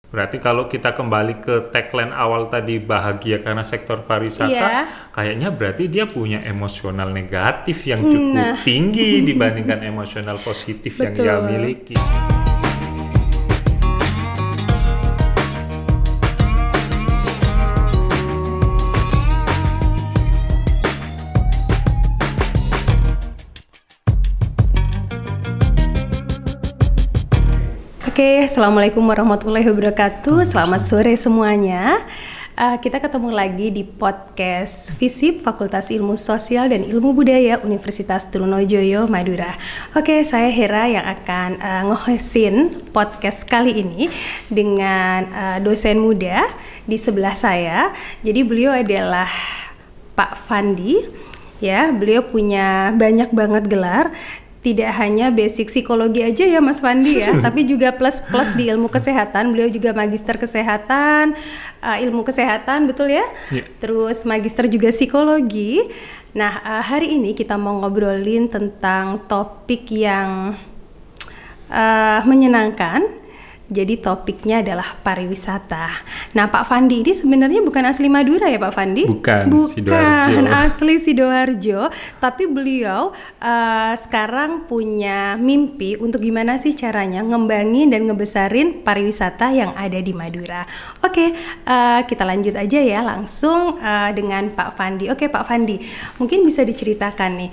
Berarti kalau kita kembali ke tagline awal tadi, bahagia karena sektor pariwisata, Iya. kayaknya berarti dia punya emosional negatif yang cukup tinggi dibandingkan emosional positif yang Betul. dia miliki. Oke, Assalamualaikum warahmatullahi wabarakatuh. Selamat sore semuanya. Kita ketemu lagi di podcast FISIP, Fakultas Ilmu Sosial dan Ilmu Budaya Universitas Trunojoyo, Madura. Oke, saya Hera yang akan nge-hostin podcast kali ini dengan dosen muda di sebelah saya. Jadi beliau adalah Pak Fandi. Ya, beliau punya banyak banget gelar. Tidak hanya basic psikologi aja ya Mas Fandi ya, tapi juga plus di ilmu kesehatan. Beliau juga magister kesehatan, ilmu kesehatan, betul ya? Terus magister juga psikologi. Nah, hari ini kita mau ngobrolin tentang topik yang menyenangkan. Jadi topiknya adalah pariwisata. Nah, Pak Fandi ini sebenarnya bukan asli Madura ya Pak Fandi? Bukan Sidoarjo. Asli Sidoarjo. Tapi beliau sekarang punya mimpi untuk gimana sih caranya ngembangin dan ngebesarin pariwisata yang ada di Madura. Oke, kita lanjut aja ya langsung dengan Pak Fandi. Oke Pak Fandi, mungkin bisa diceritakan nih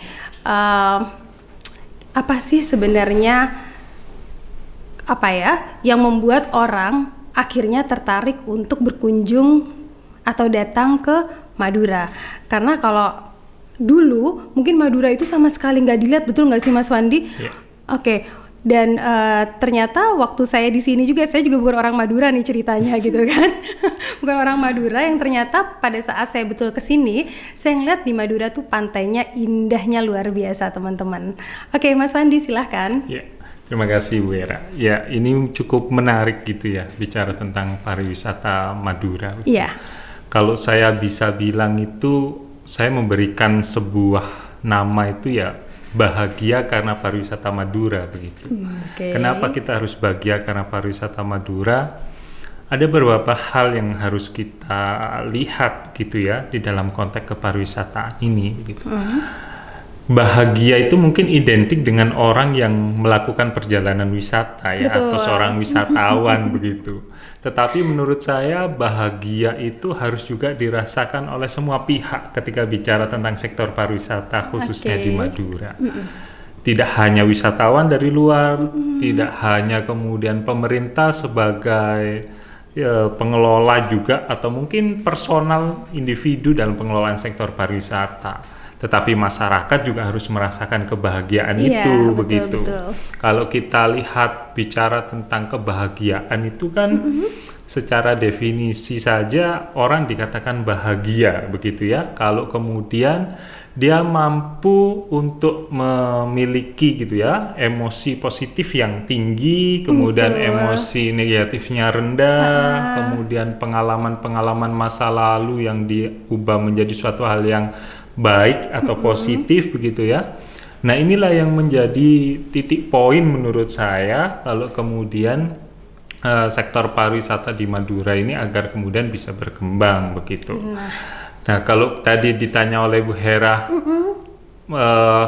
apa sih sebenarnya yang membuat orang akhirnya tertarik untuk berkunjung atau datang ke Madura. Karena kalau dulu mungkin Madura itu sama sekali nggak dilihat, betul nggak sih Mas Fandi? Yeah. Oke. Dan ternyata waktu saya di sini juga, saya juga bukan orang Madura nih ceritanya gitu kan. Bukan orang Madura, yang ternyata pada saat saya betul kesini, saya ngeliat di Madura tuh pantainya indahnya luar biasa teman-teman. Oke Mas Fandi silahkan. Yeah. Terima kasih Bu Hera. Ya, ini cukup menarik gitu ya, bicara tentang pariwisata Madura. Iya. Kalau saya bisa bilang itu, saya memberikan sebuah nama itu ya, bahagia karena pariwisata Madura begitu. Okay. Kenapa kita harus bahagia karena pariwisata Madura? Ada beberapa hal yang harus kita lihat gitu ya, di dalam konteks kepariwisataan ini gitu. Bahagia itu mungkin identik dengan orang yang melakukan perjalanan wisata ya. Betul. Atau seorang wisatawan begitu. Tetapi menurut saya bahagia itu harus juga dirasakan oleh semua pihak ketika bicara tentang sektor pariwisata khususnya di Madura. Tidak hanya wisatawan dari luar, tidak hanya kemudian pemerintah sebagai pengelola juga, atau mungkin personal individu dalam pengelolaan sektor pariwisata. Tetapi masyarakat juga harus merasakan kebahagiaan itu, begitu. Betul. Kalau kita lihat bicara tentang kebahagiaan itu kan secara definisi saja orang dikatakan bahagia, begitu ya. Kalau kemudian dia mampu untuk memiliki gitu ya emosi positif yang tinggi, kemudian emosi negatifnya rendah, kemudian pengalaman-pengalaman masa lalu yang diubah menjadi suatu hal yang baik atau positif begitu ya. Nah, inilah yang menjadi titik poin menurut saya kalau kemudian sektor pariwisata di Madura ini agar kemudian bisa berkembang begitu. Nah, kalau tadi ditanya oleh Bu Hera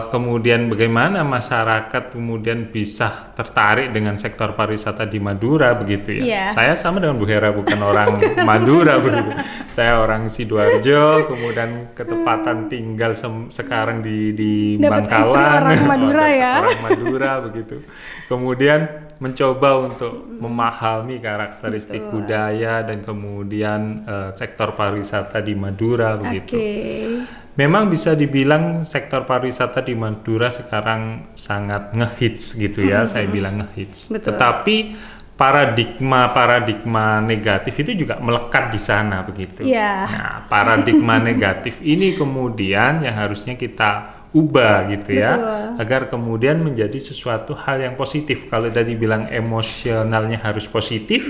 kemudian bagaimana masyarakat kemudian bisa tertarik dengan sektor pariwisata di Madura begitu ya. Saya sama dengan Bu Hera, bukan orang Madura begitu. Saya orang Sidoarjo, kemudian ketepatan tinggal sekarang di Bangkalan. Orang Madura ya. Orang Madura begitu. Kemudian mencoba untuk memahami karakteristik budaya dan kemudian sektor pariwisata di Madura begitu. Memang bisa dibilang sektor pariwisata di Madura sekarang sangat ngehits gitu ya, saya bilang ngehits. Tetapi paradigma negatif itu juga melekat di sana begitu. Nah, paradigma negatif ini kemudian yang harusnya kita ubah gitu ya, agar kemudian menjadi sesuatu hal yang positif. Kalau tadi bilang emosionalnya harus positif,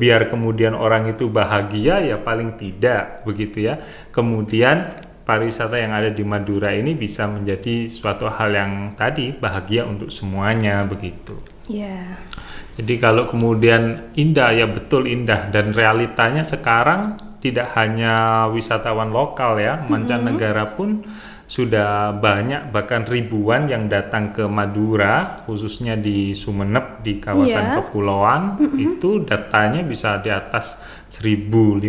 biar kemudian orang itu bahagia ya paling tidak begitu ya. Kemudian pariwisata yang ada di Madura ini bisa menjadi suatu hal yang tadi bahagia untuk semuanya begitu. Jadi kalau kemudian indah, ya betul indah, dan realitanya sekarang tidak hanya wisatawan lokal ya, mancanegara pun sudah banyak, bahkan ribuan yang datang ke Madura, khususnya di Sumeneb, di kawasan kepulauan. Itu datanya bisa di atas 1.500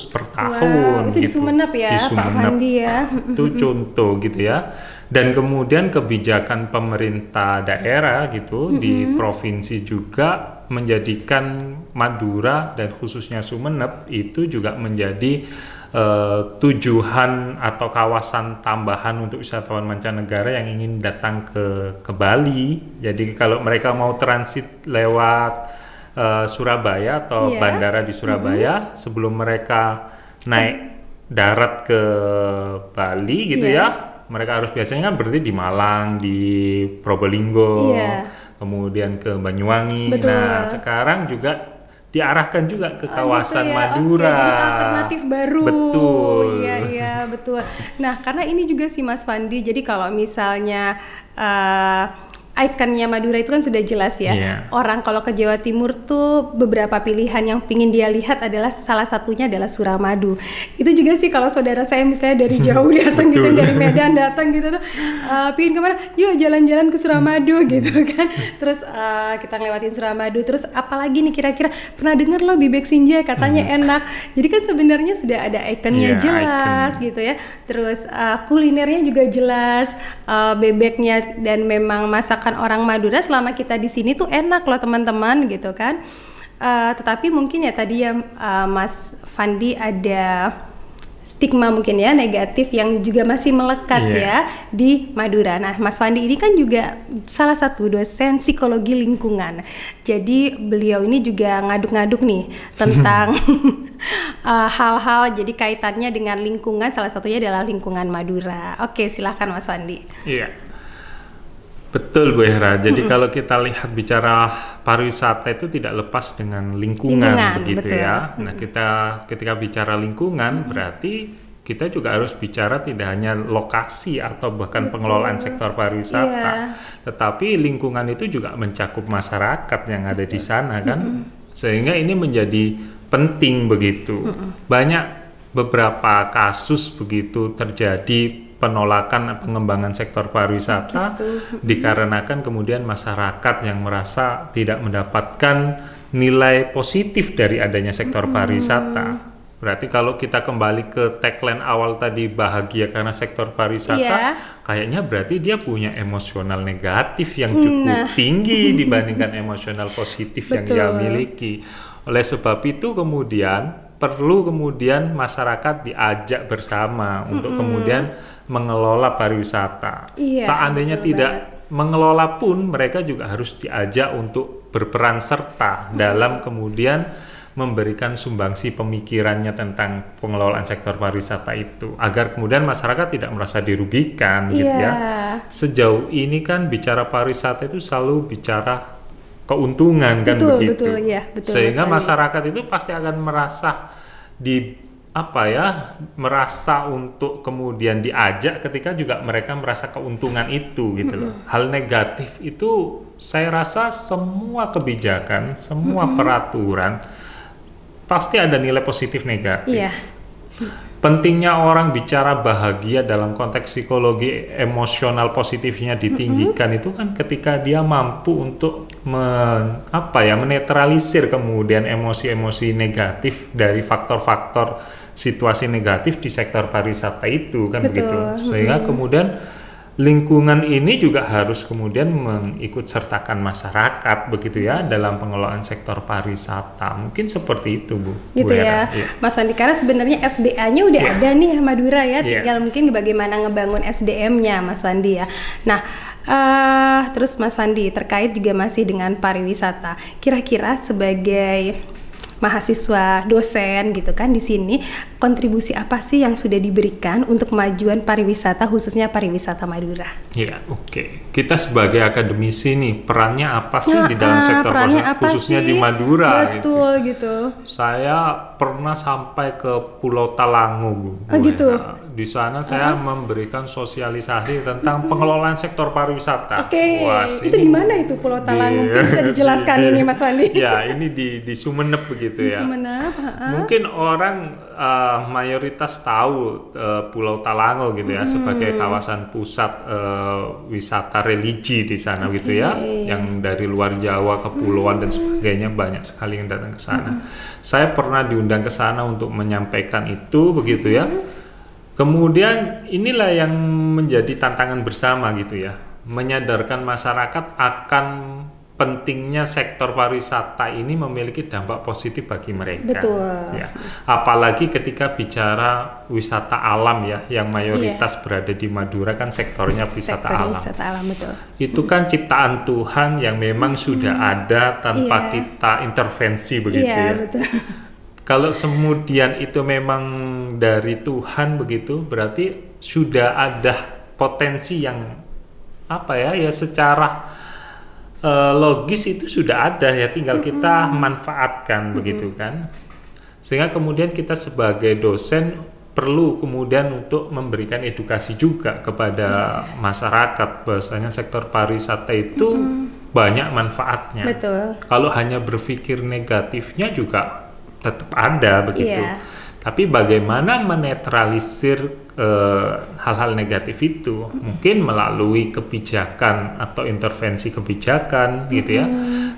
per tahun. Itu gitu. di Sumeneb ya, di Sumeneb. Pak Fandi ya. Itu contoh gitu ya. Dan kemudian kebijakan pemerintah daerah gitu di provinsi juga menjadikan Madura dan khususnya Sumeneb itu juga menjadi tujuan atau kawasan tambahan untuk wisatawan mancanegara yang ingin datang ke Bali. Jadi kalau mereka mau transit lewat Surabaya atau bandara di Surabaya, sebelum mereka naik darat ke Bali gitu ya, mereka harus biasanya kan berhenti di Malang, di Probolinggo, kemudian ke Banyuwangi. Betul. Nah sekarang juga diarahkan juga ke kawasan gitu ya. Maddura. Jadi alternatif baru. Betul. Iya, betul. Nah, karena ini juga sih Mas Fandi. Jadi kalau misalnya ikonnya Madura itu kan sudah jelas ya. Orang kalau ke Jawa Timur tuh beberapa pilihan yang pingin dia lihat adalah salah satunya adalah Suramadu. Itu juga sih kalau saudara saya misalnya dari jauh datang gitu, dari Medan datang gitu tuh, pingin kemana? Yuk jalan-jalan ke Suramadu gitu kan. Terus kita ngelewatin Suramadu. Terus apalagi nih kira-kira pernah dengar loh bebek Sinjai katanya enak. Jadi kan sebenarnya sudah ada ikonnya jelas gitu ya. Terus kulinernya juga jelas, bebeknya dan memang masakan orang Madura selama kita di sini tuh enak loh teman-teman gitu kan. Tetapi mungkin ya tadi ya Mas Fandi ada stigma mungkin ya negatif yang juga masih melekat ya di Madura. Nah Mas Fandi ini kan juga salah satu dosen psikologi lingkungan. Jadi beliau ini juga ngaduk-ngaduk nih tentang hal-hal jadi kaitannya dengan lingkungan, salah satunya adalah lingkungan Madura. Oke, silahkan Mas Fandi. Iya. Betul Bu Hera, jadi kalau kita lihat bicara pariwisata itu tidak lepas dengan lingkungan begitu betul. Ya. Nah ketika bicara lingkungan berarti kita juga harus bicara tidak hanya lokasi atau bahkan pengelolaan sektor pariwisata, tetapi lingkungan itu juga mencakup masyarakat yang ada di sana kan, sehingga ini menjadi penting begitu. Banyak beberapa kasus begitu terjadi penolakan pengembangan sektor pariwisata dikarenakan kemudian masyarakat yang merasa tidak mendapatkan nilai positif dari adanya sektor pariwisata. Berarti kalau kita kembali ke tagline awal tadi, bahagia karena sektor pariwisata, kayaknya berarti dia punya emosional negatif yang cukup tinggi dibandingkan emosional positif yang dia miliki. Oleh sebab itu kemudian perlu masyarakat diajak bersama untuk kemudian mengelola pariwisata. Seandainya tidak mengelola pun mereka juga harus diajak untuk berperan serta dalam kemudian memberikan sumbangsi pemikirannya tentang pengelolaan sektor pariwisata itu, agar kemudian masyarakat tidak merasa dirugikan gitu ya. Sejauh ini kan bicara pariwisata itu selalu bicara keuntungan kan begitu. Betul, sehingga masyarakat itu pasti akan merasa merasa untuk kemudian diajak ketika juga mereka merasa keuntungan itu gitu loh. Hal negatif itu saya rasa semua kebijakan, semua peraturan pasti ada nilai positif negatif. Pentingnya orang bicara bahagia dalam konteks psikologi emosional positifnya ditinggikan itu kan ketika dia mampu untuk menetralisir kemudian emosi-emosi negatif dari faktor-faktor situasi negatif di sektor pariwisata itu kan begitu. Sehingga kemudian lingkungan ini juga harus kemudian mengikut sertakan masyarakat begitu ya dalam pengelolaan sektor pariwisata. Mungkin seperti itu Bu. Gitu ya. Mas Fandi, karena sebenarnya SDA-nya udah ada nih Madura ya, tinggal mungkin bagaimana ngebangun SDM-nya Mas Fandi ya. Nah, terus Mas Fandi terkait juga masih dengan pariwisata. Kira-kira sebagai mahasiswa, dosen gitu kan di sini, kontribusi apa sih yang sudah diberikan untuk kemajuan pariwisata, khususnya pariwisata Madura? Ya, oke. Kita sebagai akademisi nih, perannya apa sih di dalam sektor khususnya di Madura? Betul gitu. Saya pernah sampai ke Pulau Talango, Bu. Gitu. Nah, di sana saya memberikan sosialisasi tentang pengelolaan sektor pariwisata. Wah, itu di mana itu Pulau Talango? Mungkin bisa dijelaskan ini Mas Wandi. Ya, ini di Sumeneb begitu ya. Sumeneb. Mungkin orang mayoritas tahu Pulau Talango gitu ya sebagai kawasan pusat wisata religi di sana gitu ya. Yang dari luar Jawa, kepulauan dan sebagainya banyak sekali yang datang ke sana. Saya pernah diundang ke sana untuk menyampaikan itu begitu ya. Kemudian inilah yang menjadi tantangan bersama gitu ya, menyadarkan masyarakat akan pentingnya sektor pariwisata ini memiliki dampak positif bagi mereka. Betul. Ya. Apalagi ketika bicara wisata alam ya, yang mayoritas berada di Madura kan sektornya wisata alam. Wisata alam, betul. Itu kan ciptaan Tuhan yang memang sudah ada tanpa kita intervensi begitu ya. Betul. Kalau kemudian itu memang dari Tuhan begitu, berarti sudah ada potensi yang apa ya secara logis itu sudah ada ya, tinggal kita manfaatkan begitu kan. Sehingga kemudian kita sebagai dosen perlu kemudian untuk memberikan edukasi juga kepada masyarakat bahwasanya sektor pariwisata itu banyak manfaatnya. Betul. Kalau hanya berpikir negatifnya juga tetap ada begitu. Tapi bagaimana menetralisir hal-hal negatif itu? Mungkin melalui kebijakan atau intervensi kebijakan gitu ya.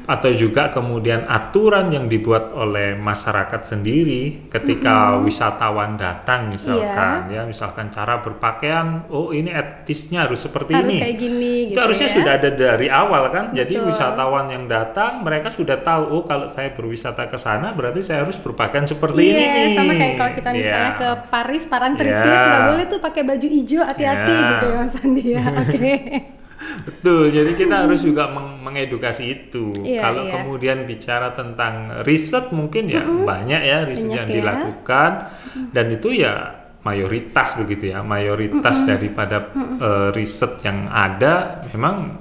Atau juga kemudian aturan yang dibuat oleh masyarakat sendiri ketika wisatawan datang misalkan ya, misalkan cara berpakaian, oh ini etisnya harus seperti harus ini. Kayak gini itu gitu harusnya ya. Sudah ada dari awal kan. Betul. Jadi wisatawan yang datang mereka sudah tahu, oh kalau saya berwisata ke sana berarti saya harus berpakaian seperti ini nih. Sama kayak kalau kita misalnya ke Paris, Parangtritis, nggak boleh tuh pakai baju hijau, hati-hati gitu ya Mas Andi ya. Oke. Betul, jadi kita harus juga mengedukasi itu. Kalau kemudian bicara tentang riset mungkin ya banyak ya riset yang dilakukan dan itu ya mayoritas begitu ya, mayoritas daripada riset yang ada memang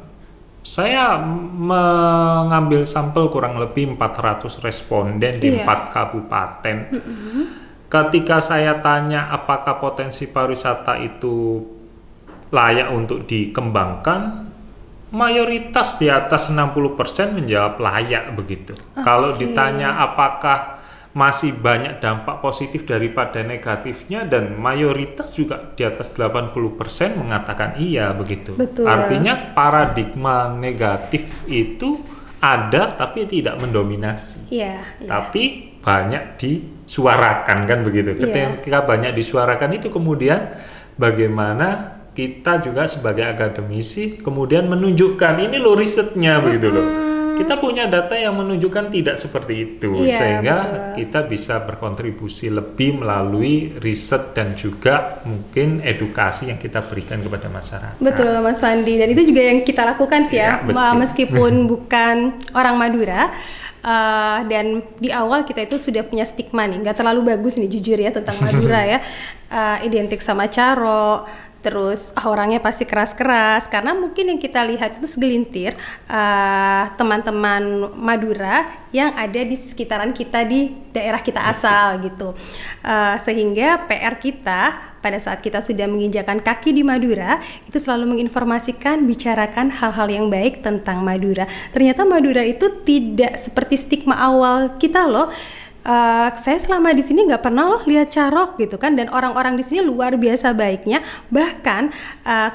saya mengambil sampel kurang lebih 400 responden di 4 kabupaten. Ketika saya tanya apakah potensi pariwisata itu layak untuk dikembangkan, mayoritas di atas 60% menjawab layak begitu. Kalau ditanya apakah masih banyak dampak positif daripada negatifnya, dan mayoritas juga di atas 80% mengatakan iya begitu. Betul. Artinya paradigma negatif itu ada tapi tidak mendominasi. Tapi banyak disuarakan kan begitu. Ketika banyak disuarakan itu kemudian bagaimana kita juga sebagai akademisi kemudian menunjukkan ini loh risetnya begitu loh. Kita punya data yang menunjukkan tidak seperti itu, sehingga kita bisa berkontribusi lebih melalui riset dan juga mungkin edukasi yang kita berikan kepada masyarakat. Betul Mas Wandi, dan itu juga yang kita lakukan sih ya, meskipun bukan orang Madura. Dan di awal kita itu sudah punya stigma nih, nggak terlalu bagus nih jujur ya tentang Madura ya, identik sama caro, terus orangnya pasti keras-keras, karena mungkin yang kita lihat itu segelintir teman-teman Madura yang ada di sekitaran kita di daerah kita asal gitu, sehingga PR kita pada saat kita sudah menginjakan kaki di Madura itu selalu menginformasikan, bicarakan hal-hal yang baik tentang Madura. Ternyata Madura itu tidak seperti stigma awal kita loh. Saya selama di sini nggak pernah loh lihat carok gitu kan, dan orang-orang di sini luar biasa baiknya, bahkan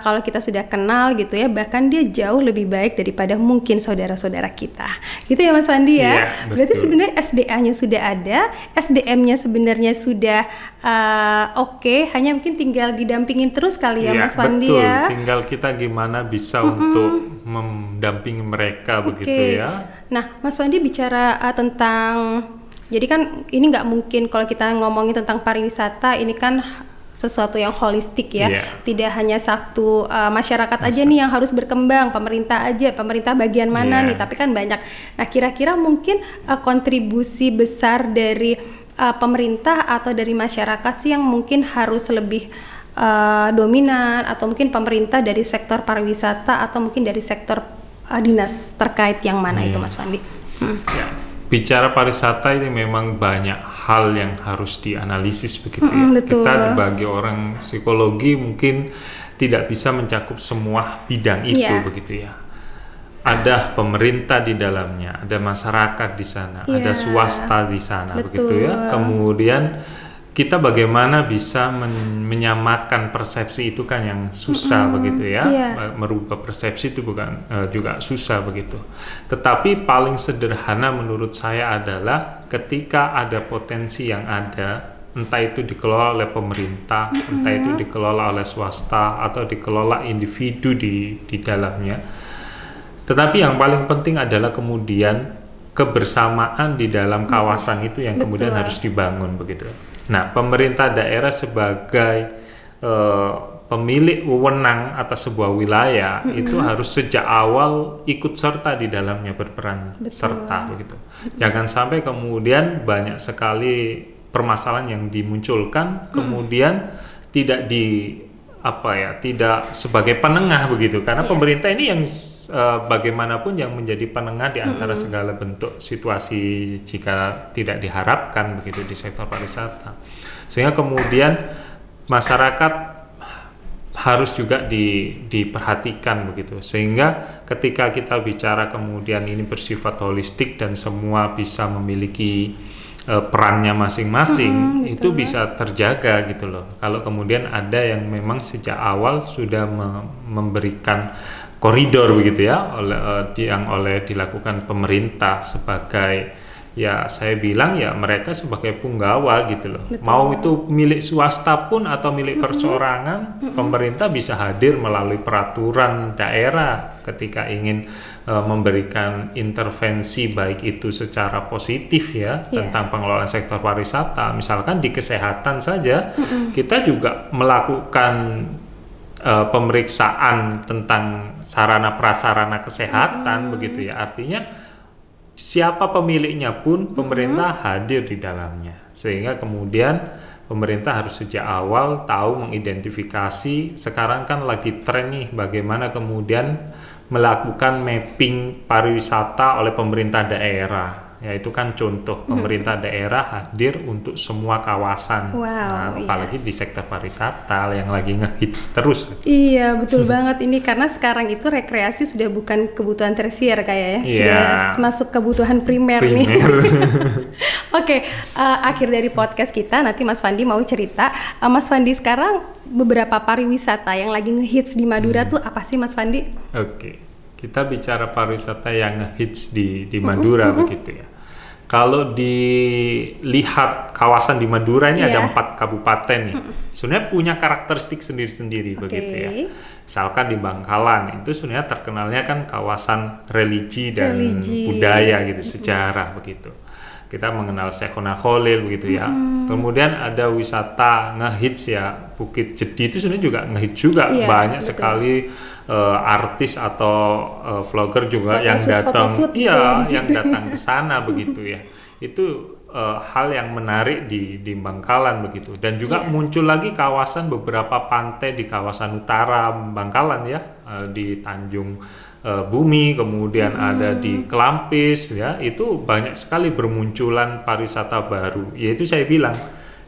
kalau kita sudah kenal gitu ya, bahkan dia jauh lebih baik daripada mungkin saudara-saudara kita gitu ya Mas Wandi ya. Berarti sebenarnya SDA-nya sudah ada, SDM-nya sebenarnya sudah oke, hanya mungkin tinggal didampingin terus kali ya Mas Wandi ya. Tinggal kita gimana bisa untuk mendampingi mereka begitu ya. Nah Mas Wandi bicara tentang, jadi kan ini nggak mungkin kalau kita ngomongin tentang pariwisata, ini kan sesuatu yang holistik ya. Iya. Tidak hanya satu masyarakat aja nih yang harus berkembang, pemerintah bagian mana Iya. nih, tapi kan banyak. Nah, kira-kira mungkin kontribusi besar dari pemerintah atau dari masyarakat sih yang mungkin harus lebih dominan, atau mungkin pemerintah dari sektor pariwisata atau mungkin dari sektor dinas terkait yang mana itu, Mas Fandi? Ya, bicara pariwisata ini memang banyak hal yang harus dianalisis begitu ya. Betul. Kita sebagai orang psikologi mungkin tidak bisa mencakup semua bidang itu begitu ya. Ada pemerintah di dalamnya, ada masyarakat di sana, ada swasta di sana begitu ya. Kemudian kita bagaimana bisa menyamakan persepsi itu kan yang susah begitu ya. Merubah persepsi itu bukan juga susah begitu. Tetapi paling sederhana menurut saya adalah ketika ada potensi yang ada, entah itu dikelola oleh pemerintah, entah itu dikelola oleh swasta atau dikelola individu di dalamnya. Tetapi yang paling penting adalah kemudian kebersamaan di dalam kawasan itu yang kemudian harus dibangun begitu. Nah, pemerintah daerah sebagai pemilik wewenang atas sebuah wilayah itu harus sejak awal ikut serta di dalamnya, berperan serta begitu. Jangan sampai kemudian banyak sekali permasalahan yang dimunculkan kemudian tidak tidak sebagai penengah begitu, karena pemerintah ini yang bagaimanapun yang menjadi penengah di antara segala bentuk situasi jika tidak diharapkan begitu di sektor pariwisata, sehingga kemudian masyarakat harus juga diperhatikan begitu, sehingga ketika kita bicara kemudian ini bersifat holistik dan semua bisa memiliki perannya masing-masing, itu bisa terjaga gitu loh. Kalau kemudian ada yang memang sejak awal sudah memberikan koridor begitu ya, oleh dilakukan pemerintah sebagai, ya saya bilang ya mereka sebagai punggawa gitu loh. Mau itu milik swasta pun atau milik perseorangan, pemerintah bisa hadir melalui peraturan daerah ketika ingin memberikan intervensi, baik itu secara positif ya tentang pengelolaan sektor pariwisata. Misalkan di kesehatan saja kita juga melakukan pemeriksaan tentang sarana prasarana kesehatan begitu ya. Artinya siapa pemiliknya pun pemerintah hadir di dalamnya, sehingga kemudian pemerintah harus sejak awal tahu mengidentifikasi. Sekarang kan lagi tren nih bagaimana kemudian melakukan mapping pariwisata oleh pemerintah daerah. Ya itu kan contoh pemerintah daerah hadir untuk semua kawasan. Nah, apalagi di sektor pariwisata yang lagi ngehits terus. Iya, betul banget ini, karena sekarang itu rekreasi sudah bukan kebutuhan tersier kayak ya. Sudah masuk kebutuhan primer nih. Oke, akhir dari podcast kita nanti Mas Fandi mau cerita. Mas Fandi, sekarang beberapa pariwisata yang lagi ngehits di Madura tuh apa sih, Mas Fandi? Oke. Kita bicara pariwisata yang ngehits di Madura begitu ya. Kalau dilihat kawasan di Madura ini ada 4 kabupaten nih. Sebenarnya punya karakteristik sendiri-sendiri begitu ya. Misalkan di Bangkalan itu sebenarnya terkenalnya kan kawasan religi dan budaya gitu, sejarah begitu. Kita mengenal Syekhona Khalil begitu ya. Kemudian ada wisata ngehits ya, Bukit Jadi itu sebenarnya juga ngehits juga. Banyak sekali artis atau vlogger juga yang datang, yang datang ke sana begitu ya. Itu hal yang menarik di Bangkalan begitu. Dan juga muncul lagi kawasan beberapa pantai di kawasan utara Bangkalan ya, di Tanjung Bumi, kemudian ada di Kelampis ya. Itu banyak sekali bermunculan pariwisata baru. Yaitu saya bilang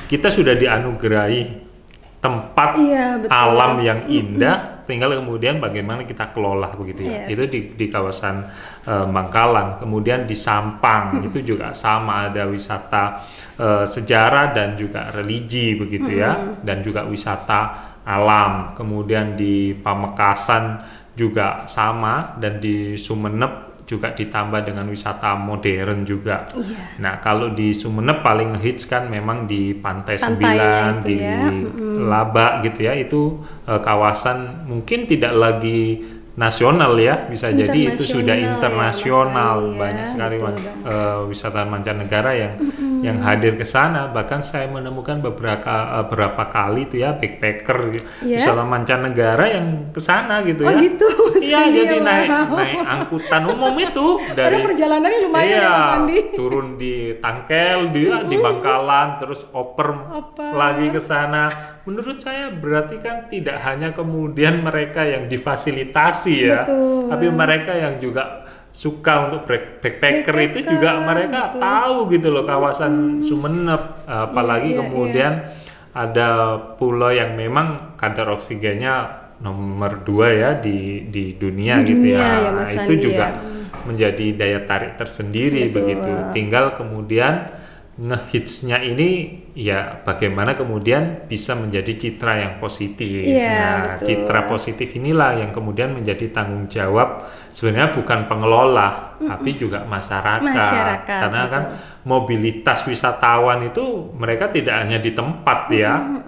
kita sudah dianugerahi tempat alam yang indah, tinggal kemudian bagaimana kita kelola begitu ya. Itu di kawasan Bangkalan. Kemudian di Sampang itu juga sama, ada wisata sejarah dan juga religi begitu ya, dan juga wisata alam. Kemudian di Pamekasan juga sama, dan di Sumeneb juga ditambah dengan wisata modern juga. Nah, kalau di Sumeneb paling hits kan memang di Pantai Sembilan, di Laba gitu ya. Itu kawasan mungkin tidak lagi nasional ya, bisa jadi itu sudah internasional. Banyak sekali wisatawan mancanegara yang yang hadir ke sana. Bahkan saya menemukan beberapa kali itu ya backpacker misalnya mancanegara yang ke sana gitu ya. Oh gitu. Iya, jadi naik angkutan umum itu dari perjalanannya lumayan ya Mas Fandi. Turun di Tangkel, di Bangkalan, terus oper lagi ke sana. Menurut saya berarti kan tidak hanya kemudian mereka yang difasilitasi ya, tapi mereka yang juga suka untuk backpacker itu juga mereka tahu gitu loh kawasan Sumeneb, apalagi kemudian ada pulau yang memang kadar oksigennya nomor 2 ya di dunia gitu ya. Nah, itu juga menjadi daya tarik tersendiri begitu. Tinggal kemudian ngehitsnya ini ya bagaimana kemudian bisa menjadi citra yang positif. Nah, citra positif inilah yang kemudian menjadi tanggung jawab sebenarnya bukan pengelola tapi juga masyarakat. Karena kan mobilitas wisatawan itu mereka tidak hanya di tempat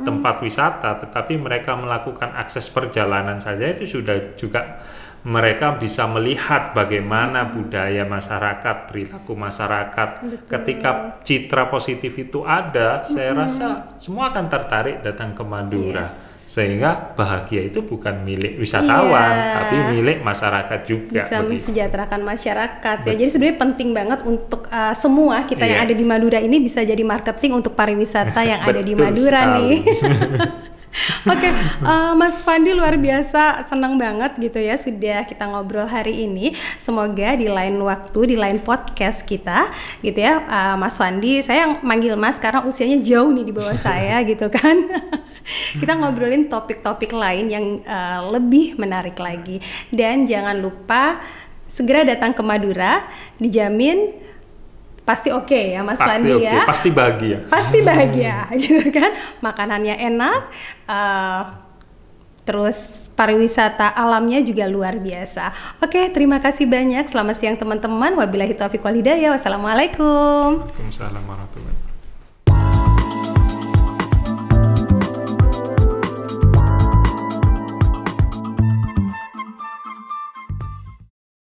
tempat wisata, tetapi mereka melakukan akses perjalanan saja itu sudah juga mereka bisa melihat bagaimana budaya masyarakat, perilaku masyarakat. Ketika citra positif itu ada, saya rasa semua akan tertarik datang ke Madura. Sehingga bahagia itu bukan milik wisatawan, tapi milik masyarakat juga. Bisa mensejahterakan masyarakat ya. Jadi sebenarnya penting banget untuk semua kita yang ada di Madura ini bisa jadi marketing untuk pariwisata yang ada di Madura nih. Oke, Mas Fandi luar biasa, senang banget gitu ya sudah kita ngobrol hari ini. Semoga di lain waktu, di lain podcast kita gitu ya, Mas Fandi, saya yang manggil Mas karena usianya jauh nih di bawah saya gitu kan. Kita ngobrolin topik-topik lain yang lebih menarik lagi. Dan jangan lupa segera datang ke Madura, dijamin pasti oke ya Mas Fandi ya. Pasti bahagia. Pasti bahagia gitu kan. Makanannya enak, terus pariwisata alamnya juga luar biasa. Oke, terima kasih banyak. Selamat siang teman-teman. Wabillahi taufiq wal hidayah. Wassalamualaikum. Waalaikumsalam warahmatullahi wabarakatuh.